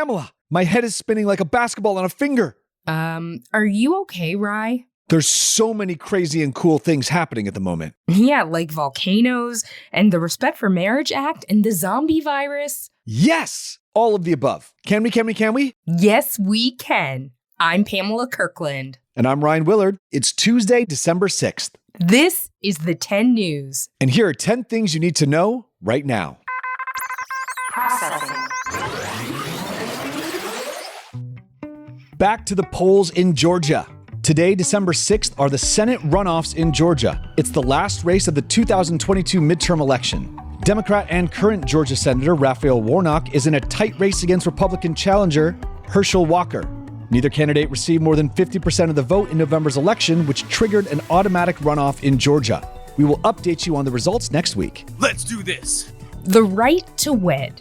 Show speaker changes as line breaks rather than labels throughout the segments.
Pamela, my head is spinning like a basketball on a finger.
Are you okay, Rye?
There's so many crazy and cool things happening at the moment.
Yeah, like volcanoes and the Respect for Marriage Act and the zombie virus.
Yes! All of the above. Can we?
Yes, we can. I'm Pamela Kirkland.
And I'm Ryan Willard. It's Tuesday, December 6th.
This is the 10 News.
And here are 10 things you need to know right now.
Processing.
Back to the polls in Georgia. Today, December 6th, are the Senate runoffs in Georgia. It's the last race of the 2022 midterm election. Democrat and current Georgia Senator Raphael Warnock is in a tight race against Republican challenger Herschel Walker. Neither candidate received more than 50% of the vote in November's election, which triggered an automatic runoff in Georgia. We will update you on the results next week.
Let's do this.
The right to wed.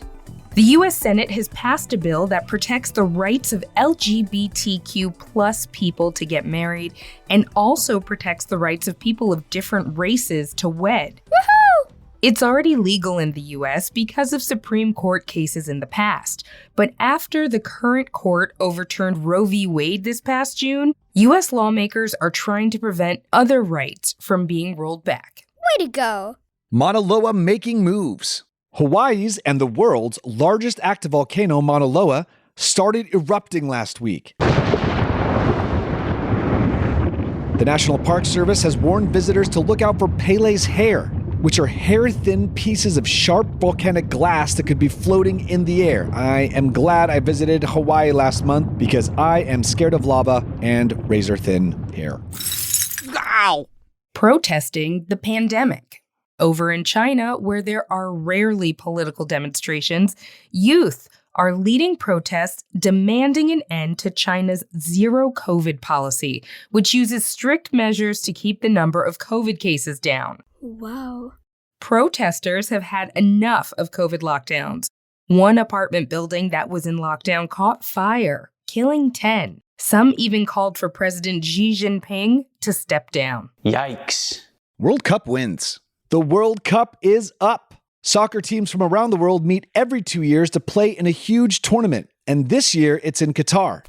The U.S. Senate has passed a bill that protects the rights of LGBTQ+ people to get married and also protects the rights of people of different races to wed. Woohoo! It's already legal in the U.S. because of Supreme Court cases in the past. But after the current court overturned Roe v. Wade this past June, U.S. lawmakers are trying to prevent other rights from being rolled back.
Way to go!
Mauna Loa making moves. Hawaii's and the world's largest active volcano, Mauna Loa, started erupting last week. The National Park Service has warned visitors to look out for Pele's hair, which are hair-thin pieces of sharp volcanic glass that could be floating in the air. I am glad I visited Hawaii last month because I am scared of lava and razor-thin hair.
Ow!
Protesting the pandemic. Over in China, where there are rarely political demonstrations, youth are leading protests demanding an end to China's zero COVID policy, which uses strict measures to keep the number of COVID cases down.
Wow.
Protesters have had enough of COVID lockdowns. One apartment building that was in lockdown caught fire, killing 10. Some even called for President Xi Jinping to step down.
Yikes.
World Cup wins. The World Cup is up. Soccer teams from around the world meet every 2 years to play in a huge tournament, and this year it's in Qatar.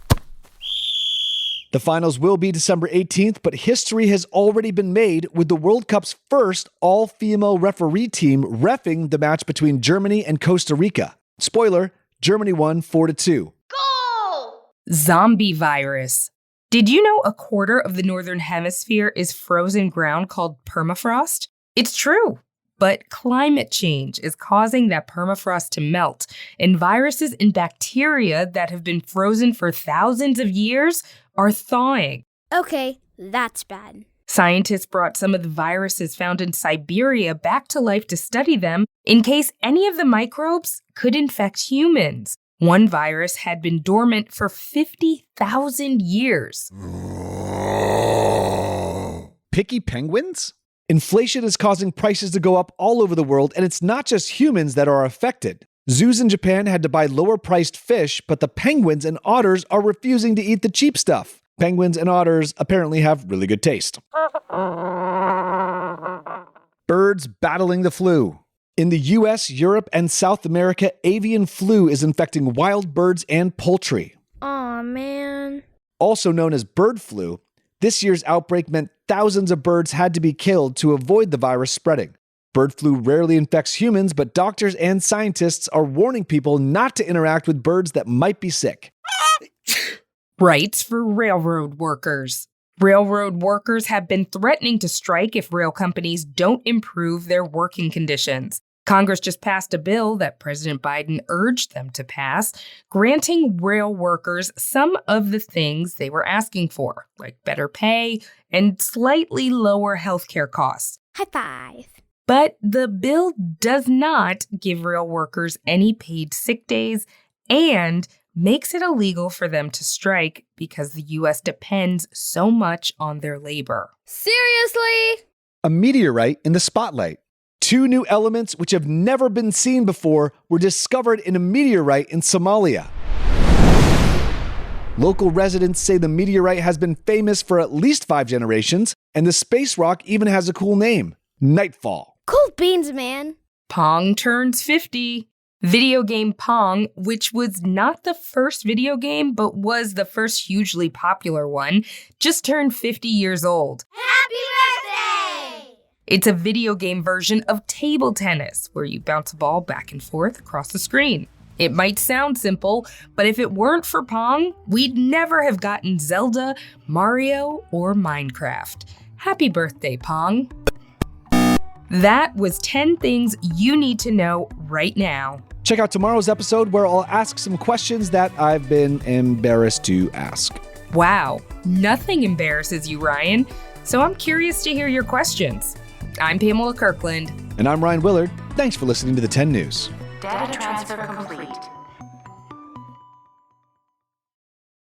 The finals will be December 18th, but history has already been made with the World Cup's first all-female referee team reffing the match between Germany and Costa Rica. Spoiler, Germany won 4-2.
Goal!
Zombie virus. Did you know a quarter of the northern hemisphere is frozen ground called permafrost? It's true, but climate change is causing that permafrost to melt, and viruses and bacteria that have been frozen for thousands of years are thawing.
Okay, that's bad.
Scientists brought some of the viruses found in Siberia back to life to study them in case any of the microbes could infect humans. One virus had been dormant for 50,000 years.
Picky penguins? Inflation is causing prices to go up all over the world, and it's not just humans that are affected. Zoos in Japan had to buy lower-priced fish, but the penguins and otters are refusing to eat the cheap stuff. Penguins and otters apparently have really good taste. Birds battling the flu. In the US, Europe, and South America, avian flu is infecting wild birds and poultry.
Aw, man.
Also known as bird flu, this year's outbreak meant thousands of birds had to be killed to avoid the virus spreading. Bird flu rarely infects humans, but doctors and scientists are warning people not to interact with birds that might be sick.
Rights for railroad workers. Railroad workers have been threatening to strike if rail companies don't improve their working conditions. Congress just passed a bill that President Biden urged them to pass, granting rail workers some of the things they were asking for, like better pay and slightly lower healthcare costs.
High five.
But the bill does not give rail workers any paid sick days and makes it illegal for them to strike because the U.S. depends so much on their labor.
Seriously?
A meteorite in the spotlight. 2 new elements which have never been seen before were discovered in a meteorite in Somalia. Local residents say the meteorite has been famous for at least 5 generations, and the space rock even has a cool name, Nightfall.
Cool beans, man.
Pong turns 50. Video game Pong, which was not the first video game, but was the first hugely popular one, just turned 50 years old.
Happy birthday!
It's a video game version of table tennis, where you bounce a ball back and forth across the screen. It might sound simple, but if it weren't for Pong, we'd never have gotten Zelda, Mario, or Minecraft. Happy birthday, Pong. That was 10 things you need to know right now.
Check out tomorrow's episode where I'll ask some questions that I've been embarrassed to ask.
Wow, nothing embarrasses you, Ryan. So I'm curious to hear your questions. I'm Pamela Kirkland.
And I'm Ryan Willard. Thanks for listening to the 10 News.
Data transfer complete.